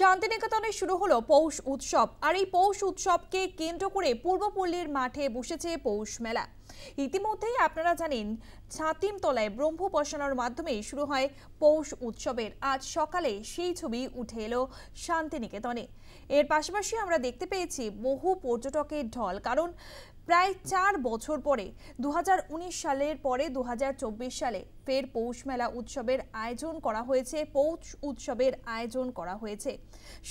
শান্তিনিকেতনে শুরু হলো পৌষ উৎসব। আর এই পৌষ উৎসবকে কেন্দ্র করে পূর্বপল্লীর মাঠে বসেছে পৌষ মেলা। ইতিমধ্যেই আপনারা জানেন, ছাতিমতলায় ব্রহ্মোপাসনার মাধ্যমে শুরু হয় পৌষ উৎসবের আজ সকালে সেই ছবি উঠে এলো শান্তিনিকেতনে। এর পাশাপাশি আমরা দেখতে পেয়েছি বহু পর্যটকের ঢল, কারণ প্রায় 4 বছর পরে 2019 সালের পরে 2024 সালে ফের পৌষ মেলা উৎসবের আয়োজন করা হয়েছে। পৌষ উৎসবের আয়োজন করা হয়েছে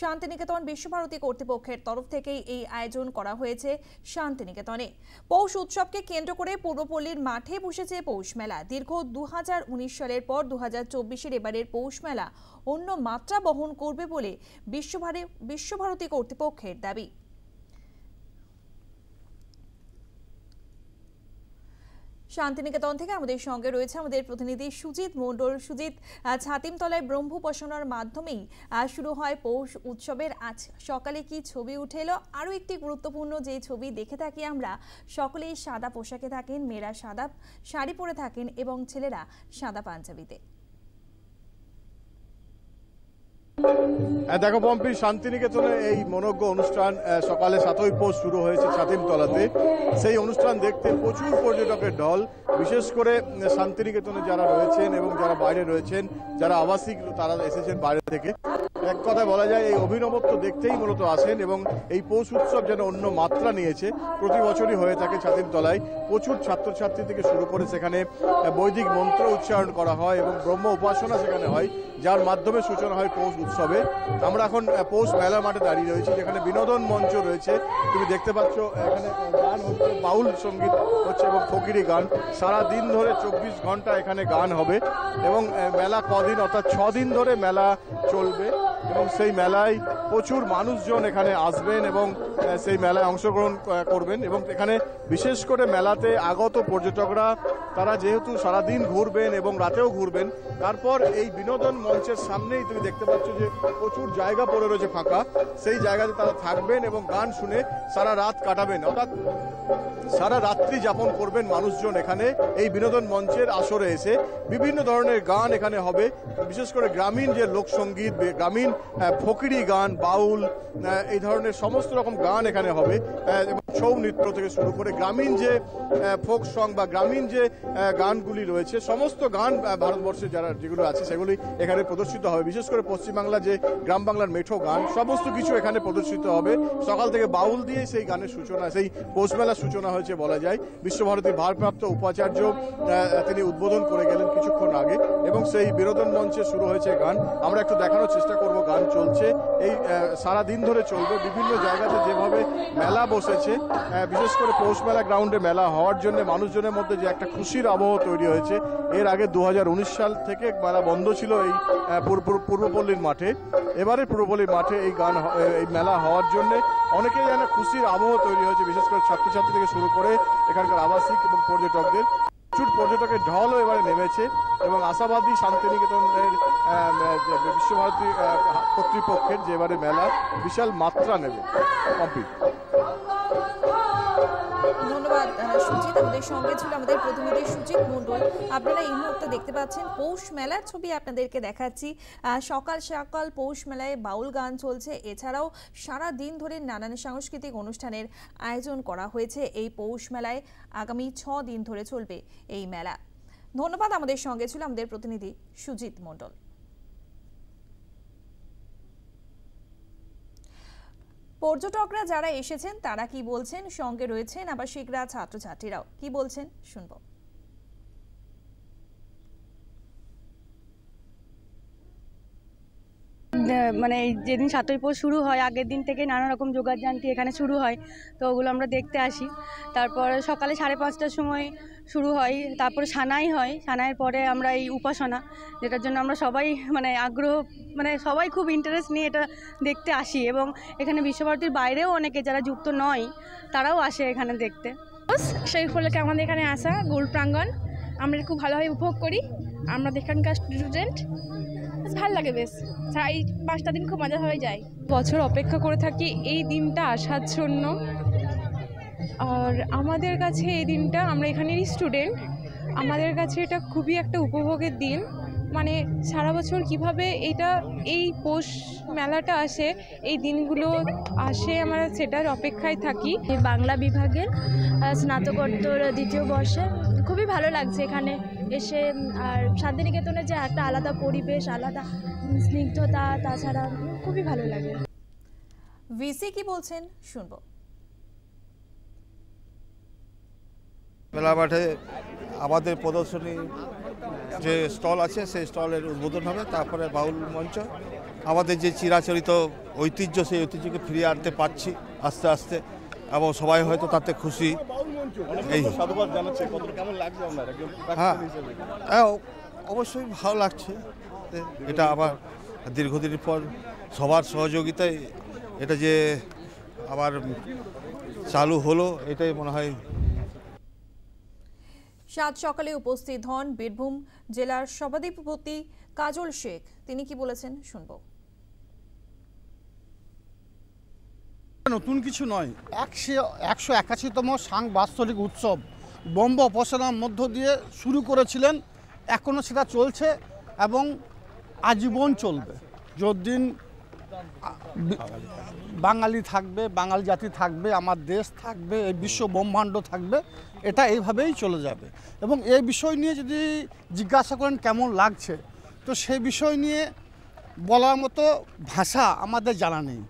শান্তিনিকেতন বিশ্বভারতী কর্তৃপক্ষের তরফ থেকেই এই আয়োজন করা হয়েছে শান্তিনিকেতনে। পৌষ উৎসবকে কেন্দ্র করে পূর্বপল্লীর মাঠে বসেছে পৌষ মেলা। দীর্ঘ 2019 সালের পর 2024-এর এবারের পৌষ মেলা অন্য মাত্রা বহন করবে বলে বিশ্বভারতী কর্তৃপক্ষের দাবি। শান্তিনিকেতন থেকে আমাদের সঙ্গে রয়েছে আমাদের প্রতিনিধি সুজিত মণ্ডল। সুজিত, ছাতিমতলায় ব্রহ্মোপাসনার মাধ্যমেই শুরু হয় পৌষ উৎসবের আজ সকালে কি ছবি উঠে এলো? আরও একটি গুরুত্বপূর্ণ যে ছবি দেখে থাকি আমরা, সকলেই সাদা পোশাকে থাকেন, মেয়েরা সাদা শাড়ি পরে থাকেন এবং ছেলেরা সাদা পাঞ্জাবিতে। দেখো পম্পি, শান্তিনিকেতনে এই মনোজ্ঞ অনুষ্ঠান সকালে 7ই পৌষ শুরু হয়েছে ছাতিমতলাতে। সেই অনুষ্ঠান দেখতে প্রচুর পর্যটকের ঢল। বিশেষ করে শান্তিনিকেতনে যারা রয়েছেন এবং যারা বাইরে রয়েছেন, যারা আবাসিক, তারা এসেছেন বাইরে থেকে। এক কথায় বলা যায় এই অভিনবত্ব দেখতেই মূলত আসেন এবং এই পৌষ উৎসব যেন অন্য মাত্রা নিয়েছে। প্রতি বছরই হয়ে থাকে ছাতিমতলায়। প্রচুর ছাত্রছাত্রী থেকে শুরু করে সেখানে বৈদিক মন্ত্র উচ্চারণ করা হয় এবং ব্রহ্ম উপাসনা সেখানে হয়, যার মাধ্যমে সূচনা হয় পৌষ উৎসবে। আমরা এখন পৌষ মেলা মাঠে দাঁড়িয়ে রয়েছি, যেখানে বিনোদন মঞ্চ রয়েছে। তুমি দেখতে পাচ্ছ এখানে গান হচ্ছে, বাউল সঙ্গীত হচ্ছে এবং ফকিরি গান। সারা দিন ধরে 24 ঘন্টা এখানে গান হবে এবং মেলা কদিন, অর্থাৎ 6 দিন ধরে মেলা চলবে এবং সেই মেলায় প্রচুর মানুষজন এখানে আসবেন এবং সেই মেলায় অংশগ্রহণ করবেন। এবং এখানে বিশেষ করে মেলাতে আগত পর্যটকরা, তারা যেহেতু সারাদিন ঘুরবেন এবং রাতেও ঘুরবেন, তারপর এই বিনোদন মঞ্চের সামনেই তুমি দেখতে পাচ্ছ যে প্রচুর জায়গা পড়ে রয়েছে ফাঁকা। সেই জায়গাতে তারা থাকবেন এবং গান শুনে সারা রাত কাটাবেন, অর্থাৎ সারা রাত্রি যাপন করবেন মানুষজন এখানে এই বিনোদন মঞ্চের আসরে এসে। বিভিন্ন ধরনের গান এখানে হবে, বিশেষ করে গ্রামীণ যে লোকসঙ্গীত, গ্রামীণ ফকিরি গান, বাউল, এই ধরনের সমস্ত রকম গান এখানে হবে এবং ছৌ নৃত্য থেকে শুরু করে গ্রামীণ যে ফোক সং বা গ্রামীণ যে গানগুলি রয়েছে, সমস্ত গান ভারতবর্ষে যেগুলো আছে সেগুলি এখানে প্রদর্শিত হবে। বিশেষ করে পশ্চিমবাংলা যে গ্রাম বাংলার মেঠো গান, সমস্ত কিছু এখানে প্রদর্শিত হবে। সকাল থেকে বাউল দিয়ে সেই গানের সূচনা, সেই পৌষ মেলার সূচনা হয়েছে বলা যায়। বিশ্বভারতীর ভারপ্রাপ্ত উপাচার্য তিনি উদ্বোধন করে গেলেন কিছুক্ষণ আগে এবং সেই বিনোদন মঞ্চে শুরু হয়েছে গান। আমরা একটু দেখানোর চেষ্টা করব। গান চলছে, এই সারা দিন ধরে চলবে। বিভিন্ন জায়গাতে যেভাবে মেলা বসেছে, বিশেষ করে পৌষ মেলা গ্রাউন্ডে মেলা হওয়ার জন্য মানুষজনের মধ্যে যে একটা খুশির আবহ তৈরি হয়েছে। এর আগে 2019 সাল থেকে মেলা বন্ধ ছিল এই পূর্বপল্লীর মাঠে। এবারে পূর্বপল্লীর মাঠে এই মেলা হওয়ার জন্য অনেকেই যেন খুশির আবহ তৈরি হয়েছে, বিশেষ করে ছাত্রছাত্রী থেকে শুরু করে এখানকার আবাসিক এবং পর্যটকদের। প্রচুর পর্যটকের ঢলও এবারে নেমেছে এবং আশাবাদী শান্তিনিকেতনের বিশ্বভারতী কর্তৃপক্ষের যে এবারে মেলা বিশাল মাত্রা নেবে। ধন্যবাদ সুজিত, আমাদের সঙ্গে ছিল আমাদের প্রতিনিধি সুজিত মণ্ডল। আপনারা এই মুহূর্তে দেখতে পাচ্ছেন পৌষ মেলার ছবি আপনাদেরকে দেখাচ্ছি। সকাল সকাল পৌষ মেলায় বাউল গান চলছে। এছাড়াও সারা দিন ধরে নানান সাংস্কৃতিক অনুষ্ঠানের আয়োজন করা হয়েছে এই পৌষ মেলায়। আগামী 6 দিন ধরে চলবে এই মেলা। ধন্যবাদ, আমাদের সঙ্গে ছিল আমাদের প্রতিনিধি সুজিত মণ্ডল। পর্যটকরা যারা এসেছেন তারা কি বলছেন, সঙ্গে রয়েছেন আবাসিকরা, ছাত্রছাত্রীরাও কি বলছেন শুনবো। মানে যেদিন 7ই পৌষ শুরু হয়, আগের দিন থেকে নানা রকম যোগাযান্তি এখানে শুরু হয়, তো ওগুলো আমরা দেখতে আসি। তারপর সকালে 5:30টার সময় শুরু হয়, তারপরে সানাই হয়। সানাইয়ের পরে আমরা এই উপাসনা, যেটার জন্য আমরা সবাই আগ্রহ, সবাই খুব ইন্টারেস্ট নিয়ে এটা দেখতে আসি। এবং এখানে বিশ্বভারতীর বাইরেও অনেকে যারা যুক্ত নয় তারাও আসে এখানে দেখতে। সেই উপলক্ষে আমাদের এখানে আসা গোল প্রাঙ্গণ আমরা খুব ভালোভাবে উপভোগ করি। আমরা এখানকার স্টুডেন্ট, ভালো লাগে বেশ। এই 5টা দিন খুব মজা হয়ে যায়। বছর অপেক্ষা করে থাকি এই দিনটা আসার জন্য। আর আমাদের কাছে এই দিনটা, আমরা এখানেরই স্টুডেন্ট, আমাদের কাছে এটা খুবই একটা উপভোগের দিন। মানে সারা বছর কিভাবে এই পৌষ মেলাটা আসে, এই দিনগুলো আসে, আমরা সেটার অপেক্ষায় থাকি। বাংলা বিভাগের স্নাতকোত্তর দ্বিতীয় বর্ষে খুবই ভালো লাগছে এখানে এসে। আর শান্তিনিকেতনের যে একটা আলাদা পরিবেশ, আলাদা স্নিগ্ধতা, তাছাড়া খুবই ভালো লাগে। ভিসি কি বলছেন শুনবো। মেলা মাঠে আমাদের প্রদর্শনী যে স্টল আছে সেই স্টলের উদ্বোধন হবে, তারপরে বাউল মঞ্চ। আমাদের যে চিরাচরিত ঐতিহ্য, সেই ঐতিহ্যকে ফিরিয়ে আনতে পারছি আস্তে আস্তে, এবং সবাই হয়তো তাতে খুশি। এই সাধুবাদ জানাচ্ছে, কেমন লাগছে আপনার? হ্যাঁ, অবশ্যই ভালো লাগছে। এটা আবার দীর্ঘদিন পর সবার সহযোগিতায় এটা যে আবার চালু হলো, এটাই মনে হয়। সাত সকালে উপস্থিত হন বীরভূম জেলার সভাধিপতি কাজল শেখ। তিনি কি বলেছেন শুনবো। নতুন কিছু নয়, 181তম সাংবাৎসরিক উৎসব ব্রহ্ম উপাসনার মধ্য দিয়ে শুরু করেছিলেন, এখনও সেটা চলছে এবং আজীবন চলবে। যতদিন বাঙালি থাকবে, বাঙালি জাতি থাকবে, আমার দেশ থাকবে, এই বিশ্ব ব্রহ্মাণ্ড থাকবে, এটা এইভাবেই চলে যাবে। এবং এই বিষয় নিয়ে যদি জিজ্ঞাসা করেন কেমন লাগছে, তো সেই বিষয় নিয়ে বলার মতো ভাষা আমাদের জানা নেই।